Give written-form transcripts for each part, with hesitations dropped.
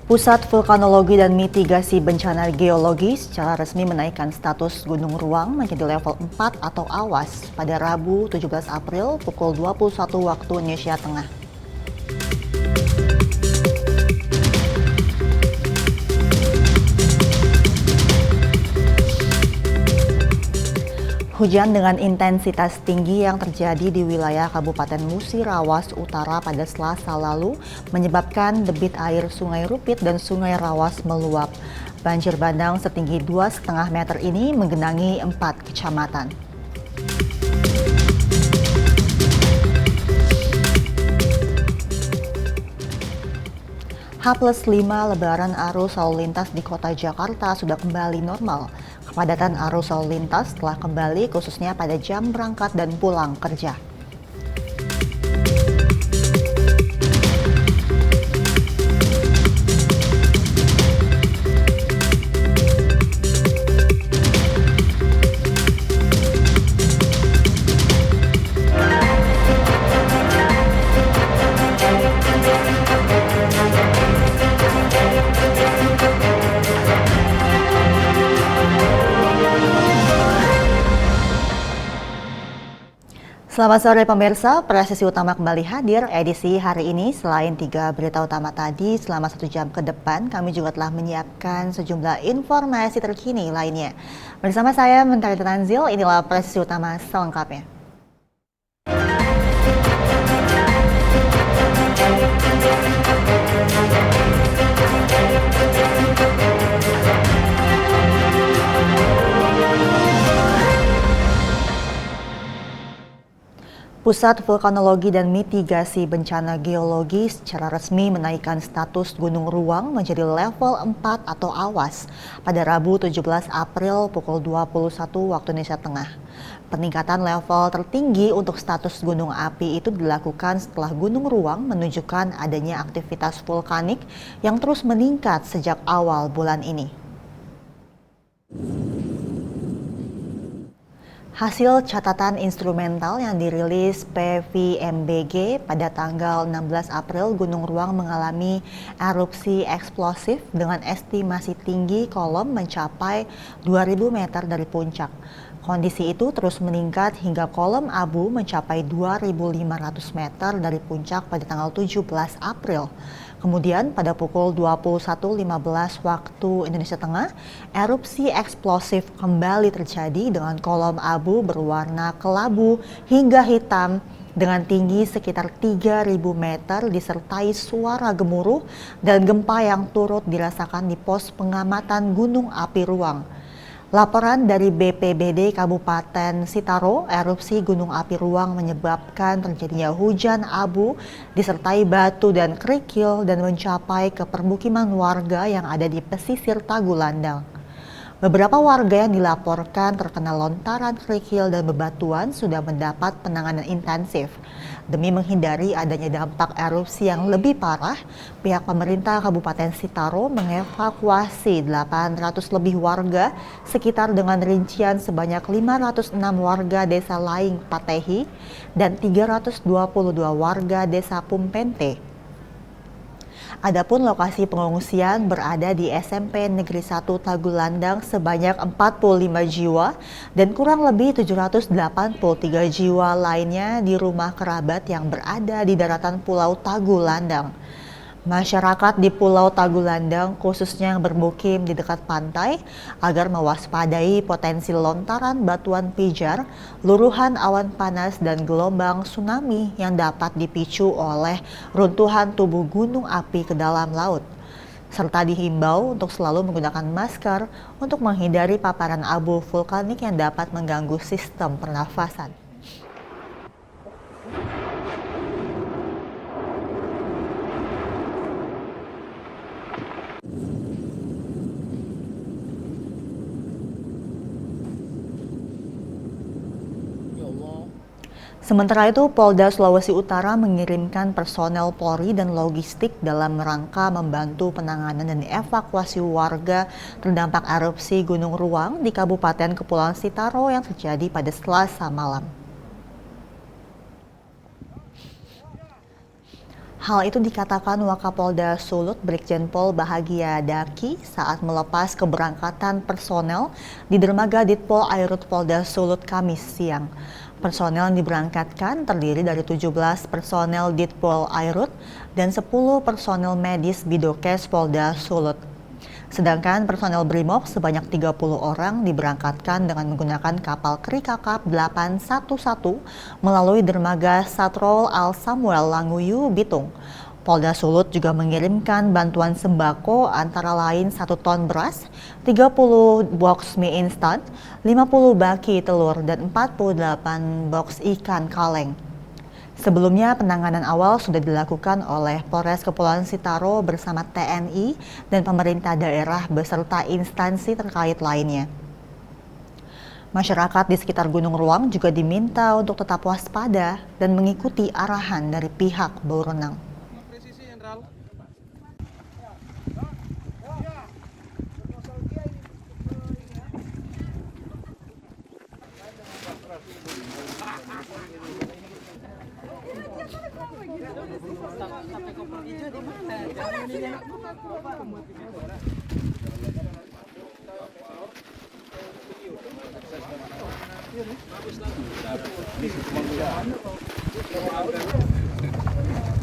Pusat Vulkanologi dan Mitigasi Bencana Geologi secara resmi menaikkan status Gunung Ruang menjadi level 4 atau awas pada Rabu 17 April pukul 21 waktu Indonesia Tengah. Hujan dengan intensitas tinggi yang terjadi di wilayah Kabupaten Musirawas Utara pada Selasa lalu menyebabkan debit air Sungai Rupit dan Sungai Rawas meluap. Banjir bandang setinggi 2,5 meter ini menggenangi 4 kecamatan. H+5 Lebaran arus lalu lintas di kota Jakarta sudah kembali normal. Kepadatan arus lalu lintas telah kembali khususnya pada jam berangkat dan pulang kerja. Selamat sore pemirsa, presisi utama kembali hadir edisi hari ini. Selain 3 berita utama tadi, selama 1 jam ke depan kami juga telah menyiapkan sejumlah informasi terkini lainnya. Bersama saya Menteri Tanzil, inilah presisi utama selengkapnya. Pusat Vulkanologi dan Mitigasi Bencana Geologi secara resmi menaikkan status Gunung Ruang menjadi level 4 atau awas pada Rabu 17 April pukul 21 waktu Indonesia Tengah. Peningkatan level tertinggi untuk status gunung api itu dilakukan setelah Gunung Ruang menunjukkan adanya aktivitas vulkanik yang terus meningkat sejak awal bulan ini. Hasil catatan instrumental yang dirilis PVMBG pada tanggal 16 April, Gunung Ruang mengalami erupsi eksplosif dengan estimasi tinggi kolom mencapai 2.000 meter dari puncak. Kondisi itu terus meningkat hingga kolom abu mencapai 2.500 meter dari puncak pada tanggal 17 April. Kemudian pada pukul 21.15 waktu Indonesia Tengah, erupsi eksplosif kembali terjadi dengan kolom abu berwarna kelabu hingga hitam dengan tinggi sekitar 3.000 meter disertai suara gemuruh dan gempa yang turut dirasakan di pos pengamatan Gunung Api Ruang. Laporan dari BPBD Kabupaten Sitaro, erupsi Gunung Api Ruang menyebabkan terjadinya hujan abu disertai batu dan kerikil dan mencapai ke permukiman warga yang ada di pesisir Tagulandang. Beberapa warga yang dilaporkan terkena lontaran kerikil dan bebatuan sudah mendapat penanganan intensif. Demi menghindari adanya dampak erupsi yang lebih parah, pihak pemerintah Kabupaten Sitaro mengevakuasi 800 lebih warga sekitar dengan rincian sebanyak 506 warga desa Laing Patehi dan 322 warga desa Pumpente. Adapun lokasi pengungsian berada di SMP Negeri 1 Tagulandang sebanyak 45 jiwa dan kurang lebih 783 jiwa lainnya di rumah kerabat yang berada di daratan Pulau Tagulandang. Masyarakat di Pulau Tagulandang khususnya yang bermukim di dekat pantai agar mewaspadai potensi lontaran batuan pijar, luruhan awan panas dan gelombang tsunami yang dapat dipicu oleh runtuhan tubuh gunung api ke dalam laut. Serta dihimbau untuk selalu menggunakan masker untuk menghindari paparan abu vulkanik yang dapat mengganggu sistem pernafasan. Sementara itu, Polda Sulawesi Utara mengirimkan personel Polri dan logistik dalam rangka membantu penanganan dan evakuasi warga terdampak erupsi Gunung Ruang di Kabupaten Kepulauan Sitaro yang terjadi pada Selasa malam. Hal itu dikatakan Wakapolda Sulut Brigjen Pol Bahagia Daki saat melepas keberangkatan personel di dermaga Ditpol Airut Polda Sulut Kamis siang. Personel yang diberangkatkan terdiri dari 17 personel Ditpol Airut dan 10 personel medis Bidokes Polda Sulut. Sedangkan personel Brimob sebanyak 30 orang diberangkatkan dengan menggunakan kapal Krikakap 811 melalui dermaga Satrol Al Samuel Languyu, Bitung. Polda Sulut juga mengirimkan bantuan sembako antara lain 1 ton beras, 30 box mie instan, 50 baki telur, dan 48 box ikan kaleng. Sebelumnya penanganan awal sudah dilakukan oleh Polres Kepulauan Sitaro bersama TNI dan pemerintah daerah beserta instansi terkait lainnya. Masyarakat di sekitar Gunung Ruang juga diminta untuk tetap waspada dan mengikuti arahan dari pihak berwenang.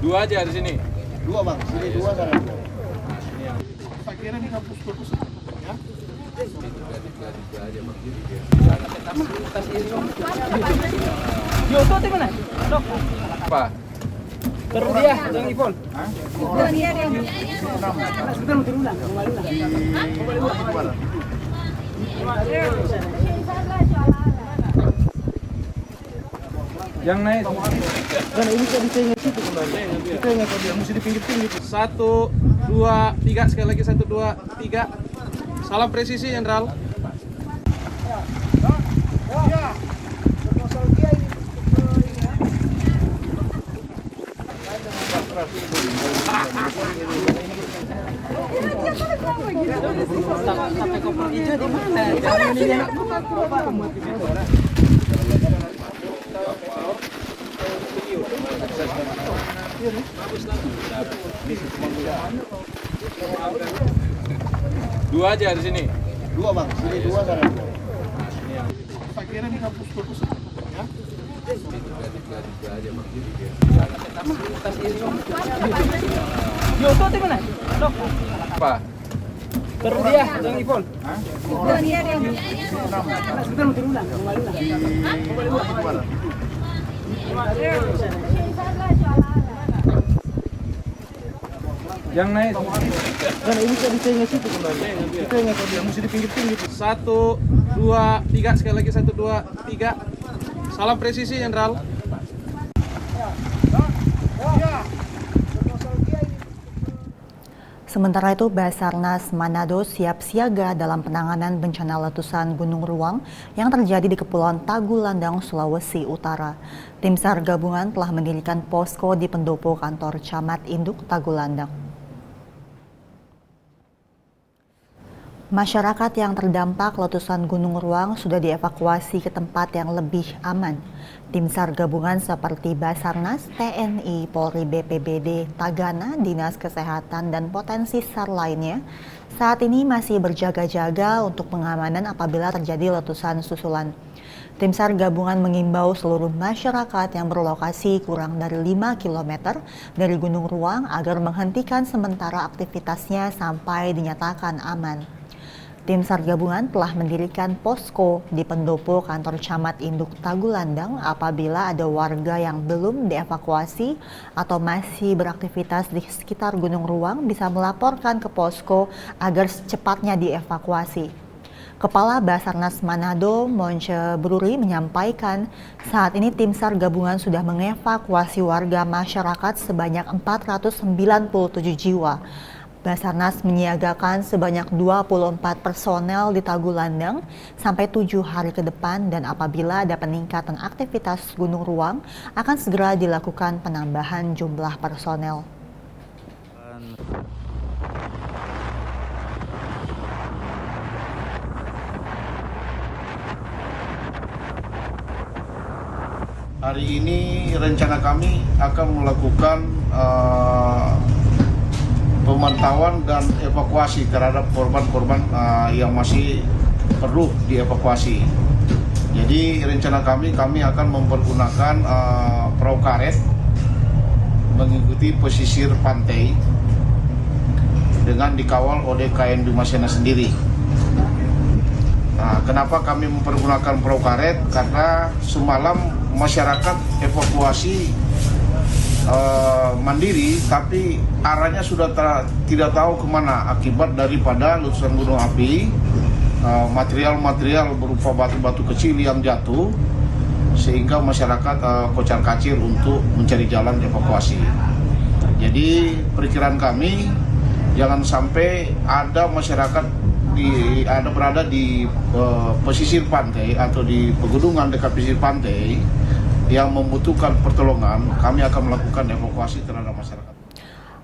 Dua aja di sini. Dua bang, sini dua sana dua. Pak kira di kampus ya. Yoto di mana? Dok. Apa? Terus dia yang Ipon. Di luar. Yang naik. Dan ini bisa ingat situ kembali. Kita ingat dia mesti di pinggir-pinggir. 1, 2, 3 sekali lagi 1, 2, 3. Salam presisi Jenderal. Sampai koper hijau di mana? Dua aja di sini. Dua bang, sini dua sana dua. Pak kira di kampus ya. Yoto di mana? Dok. Apa? Terus dia yang Ipon. Yang naik. Dan ini bisa ingat situ kembali. Kita ingat dia mesti di pinggir-pinggir. 1, 2, 3 sekali lagi 1, 2, 3. Salam presisi Jenderal. Sementara itu, Basarnas Manado siap siaga dalam penanganan bencana letusan Gunung Ruang yang terjadi di Kepulauan Tagulandang, Sulawesi Utara. Tim SAR gabungan telah mendirikan posko di pendopo kantor Camat Induk Tagulandang. Masyarakat yang terdampak letusan Gunung Ruang sudah dievakuasi ke tempat yang lebih aman. Tim SAR gabungan seperti Basarnas, TNI, Polri, BPBD, Tagana, Dinas Kesehatan, dan potensi SAR lainnya saat ini masih berjaga-jaga untuk pengamanan apabila terjadi letusan susulan. Tim SAR gabungan mengimbau seluruh masyarakat yang berlokasi kurang dari 5 km dari Gunung Ruang agar menghentikan sementara aktivitasnya sampai dinyatakan aman. Tim SAR gabungan telah mendirikan posko di pendopo kantor Camat Induk Tagulandang apabila ada warga yang belum dievakuasi atau masih beraktivitas di sekitar Gunung Ruang bisa melaporkan ke posko agar secepatnya dievakuasi. Kepala Basarnas Manado, Monce Bruri, menyampaikan saat ini tim SAR gabungan sudah mengevakuasi warga masyarakat sebanyak 497 jiwa. Basarnas menyiagakan sebanyak 24 personel di Tagulandang sampai 7 hari ke depan dan apabila ada peningkatan aktivitas Gunung Ruang akan segera dilakukan penambahan jumlah personel. Hari ini rencana kami akan melakukan pemantauan dan evakuasi terhadap korban-korban yang masih perlu dievakuasi. Jadi rencana kami akan mempergunakan perahu karet mengikuti pesisir pantai dengan dikawal oleh KN Bima Sena sendiri. Nah, kenapa kami mempergunakan perahu karet? Karena semalam masyarakat evakuasi mandiri, tapi arahnya sudah tidak tahu kemana akibat daripada letusan gunung api, material-material berupa batu-batu kecil yang jatuh, sehingga masyarakat kocar-kacir untuk mencari jalan evakuasi. Jadi perkiraan kami jangan sampai ada masyarakat berada di pesisir pantai atau di pegunungan dekat pesisir pantai yang membutuhkan pertolongan. Kami akan melakukan evakuasi terhadap masyarakat.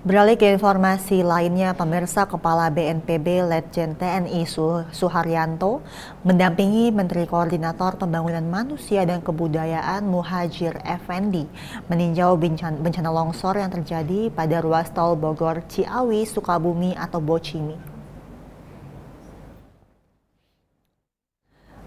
Beralih ke informasi lainnya, pemirsa, Kepala BNPB Letjen TNI Suharyanto mendampingi Menteri Koordinator Pembangunan Manusia dan Kebudayaan Muhadjir Effendi meninjau bencana longsor yang terjadi pada ruas tol Bogor Ciawi Sukabumi atau Bocimi.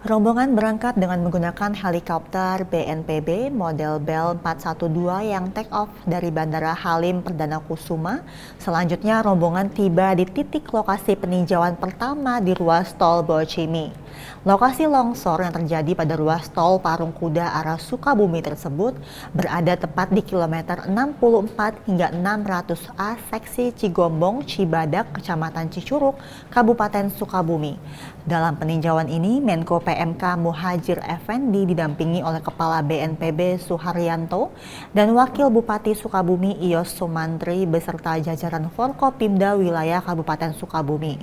Rombongan berangkat dengan menggunakan helikopter BNPB model Bell 412 yang take off dari Bandara Halim Perdana Kusuma. Selanjutnya rombongan tiba di titik lokasi peninjauan pertama di ruas tol Bocimi. Lokasi longsor yang terjadi pada ruas tol Parung Kuda arah Sukabumi tersebut berada tepat di kilometer 64 hingga 600A seksi Cigombong, Cibadak, Kecamatan Cicurug, Kabupaten Sukabumi. Dalam peninjauan ini, Menko PMK Muhadjir Effendi didampingi oleh Kepala BNPB Suharyanto dan Wakil Bupati Sukabumi Ios Sumantri beserta jajaran Forkopimda wilayah Kabupaten Sukabumi.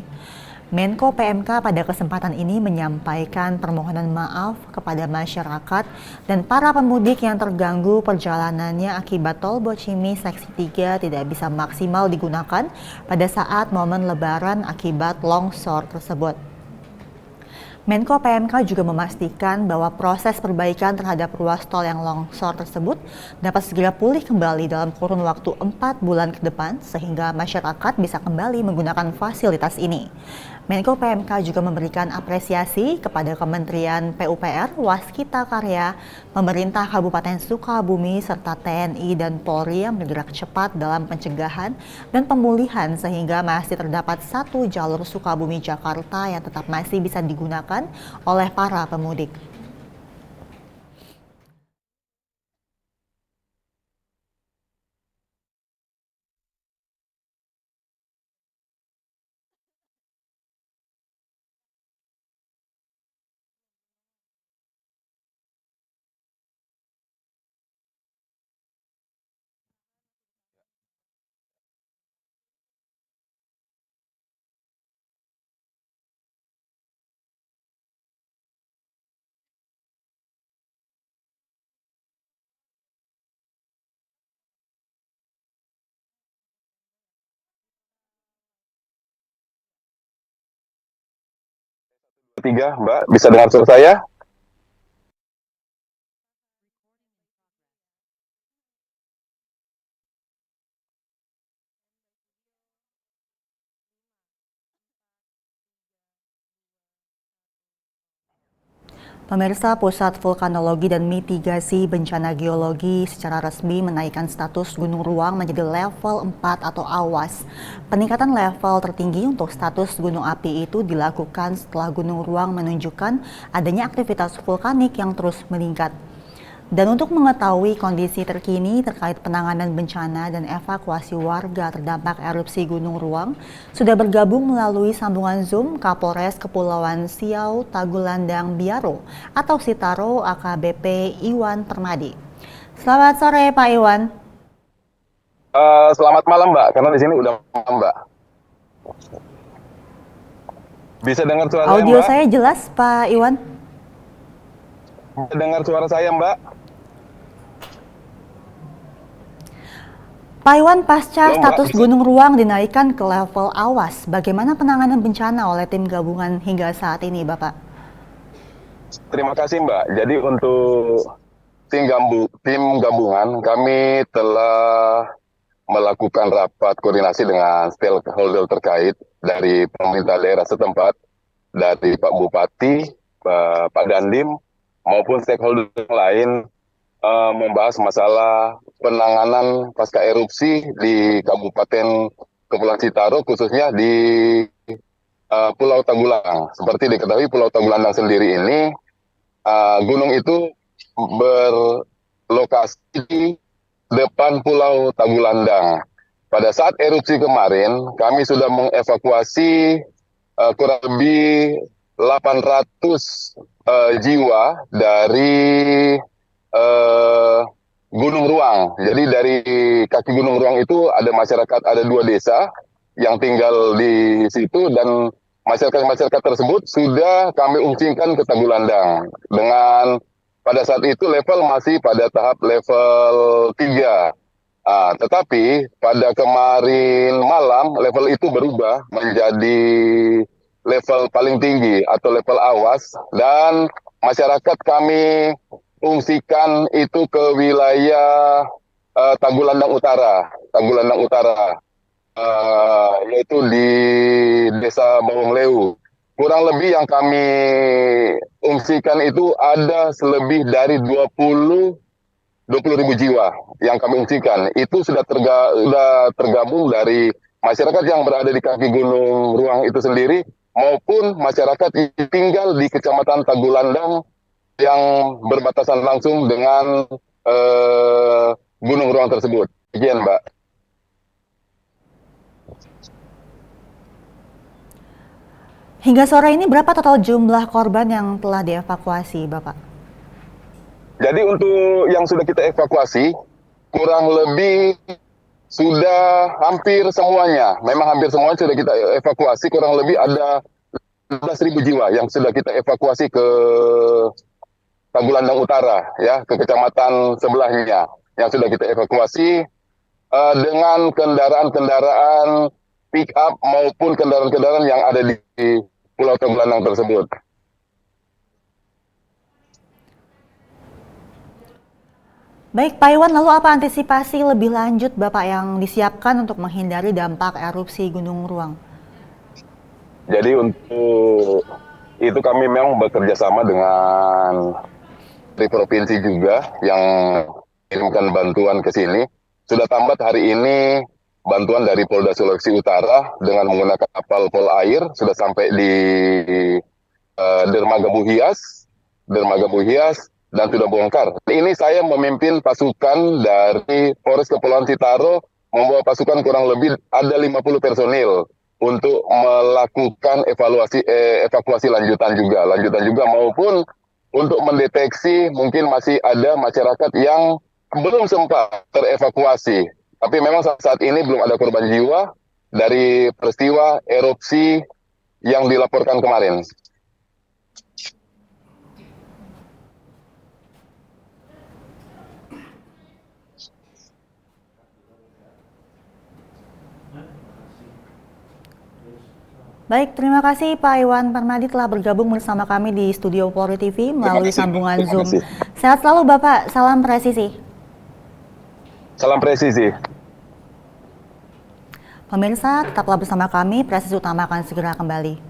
Menko PMK pada kesempatan ini menyampaikan permohonan maaf kepada masyarakat dan para pemudik yang terganggu perjalanannya akibat tol Bocimi seksi 3 tidak bisa maksimal digunakan pada saat momen Lebaran akibat longsor tersebut. Menko PMK juga memastikan bahwa proses perbaikan terhadap ruas tol yang longsor tersebut dapat segera pulih kembali dalam kurun waktu 4 bulan ke depan sehingga masyarakat bisa kembali menggunakan fasilitas ini. Menko PMK juga memberikan apresiasi kepada Kementerian PUPR, Waskita Karya, pemerintah Kabupaten Sukabumi, serta TNI dan Polri yang bergerak cepat dalam pencegahan dan pemulihan sehingga masih terdapat satu jalur Sukabumi-Jakarta yang tetap masih bisa digunakan oleh para pemudik. Tiga, Mbak, bisa dengar suara saya? Pemirsa, Pusat Vulkanologi dan Mitigasi Bencana Geologi secara resmi menaikkan status Gunung Ruang menjadi level 4 atau awas. Peningkatan level tertinggi untuk status gunung api itu dilakukan setelah Gunung Ruang menunjukkan adanya aktivitas vulkanik yang terus meningkat. Dan untuk mengetahui kondisi terkini terkait penanganan bencana dan evakuasi warga terdampak erupsi Gunung Ruang, sudah bergabung melalui sambungan Zoom Kapolres Kepulauan Siau Tagulandang Biaro atau Sitaro AKBP Iwan Permadi. Selamat sore Pak Iwan. Selamat malam Mbak, karena di sini udah malam Mbak. Bisa dengar suara Audio saya Mbak? saya jelas Pak Iwan? Bisa dengar suara saya Mbak? Pak Iwan, pasca Halo, Mbak, status Gunung Ruang dinaikkan ke level awas, bagaimana penanganan bencana oleh tim gabungan hingga saat ini, Bapak? Terima kasih Mbak. Jadi untuk tim gabungan kami telah melakukan rapat koordinasi dengan stakeholder terkait dari pemerintah daerah setempat, dari Pak Bupati, Pak Dandim, maupun stakeholder lain membahas masalah penanganan pasca erupsi di Kabupaten Kepulauan Citaro, khususnya di Pulau Tagulandang. Seperti diketahui, Pulau Tagulandang sendiri ini gunung itu berlokasi di depan Pulau Tagulandang. Pada saat erupsi kemarin, kami sudah mengevakuasi kurang lebih 800 jiwa dari Gunung Ruang. Jadi dari kaki Gunung Ruang itu ada masyarakat, ada 2 desa yang tinggal di situ, dan masyarakat-masyarakat tersebut sudah kami ungsikan ke Tagulandang. Dengan pada saat itu level masih pada tahap level 3. Tetapi pada kemarin malam level itu berubah menjadi level paling tinggi atau level awas, dan masyarakat kami fungsikan itu ke wilayah Tagulandang Utara, yaitu di Desa Bawang Lewu. Kurang lebih yang kami fungsikan itu ada lebih dari 20.000 jiwa yang kami fungsikan. Itu sudah tergabung dari masyarakat yang berada di kaki Gunung Ruang itu sendiri, maupun masyarakat yang tinggal di Kecamatan Tagulandang yang berbatasan langsung dengan Gunung Ruang tersebut. Sekian, Mbak. Hingga sore ini berapa total jumlah korban yang telah dievakuasi, Bapak? Jadi untuk yang sudah kita evakuasi, kurang lebih sudah hampir semuanya. Memang hampir semuanya sudah kita evakuasi, kurang lebih ada 15.000 jiwa yang sudah kita evakuasi ke Tagulandang Utara, ya, ke kecamatan sebelahnya yang sudah kita evakuasi dengan kendaraan-kendaraan pick up maupun kendaraan-kendaraan yang ada di Pulau Tagulandang tersebut. Baik, Pak Iwan, lalu apa antisipasi lebih lanjut Bapak yang disiapkan untuk menghindari dampak erupsi Gunung Ruang? Jadi untuk itu kami memang bekerja sama dengan dari provinsi juga yang kirimkan bantuan ke sini. Sudah tambat hari ini bantuan dari Polda Sulawesi Utara dengan menggunakan kapal pol air sudah sampai di Dermaga Buhias dan sudah bongkar. Ini saya memimpin pasukan dari Polres Kepulauan Citaro, membawa pasukan kurang lebih ada 50 personil untuk melakukan evakuasi lanjutan juga maupun untuk mendeteksi mungkin masih ada masyarakat yang belum sempat terevakuasi. Tapi memang saat ini belum ada korban jiwa dari peristiwa erupsi yang dilaporkan kemarin. Baik, terima kasih Pak Iwan Permadi telah bergabung bersama kami di Studio Polri TV melalui sambungan Zoom. Sehat selalu Bapak, salam presisi. Salam presisi. Pemirsa, tetaplah bersama kami, Presisi Utama akan segera kembali.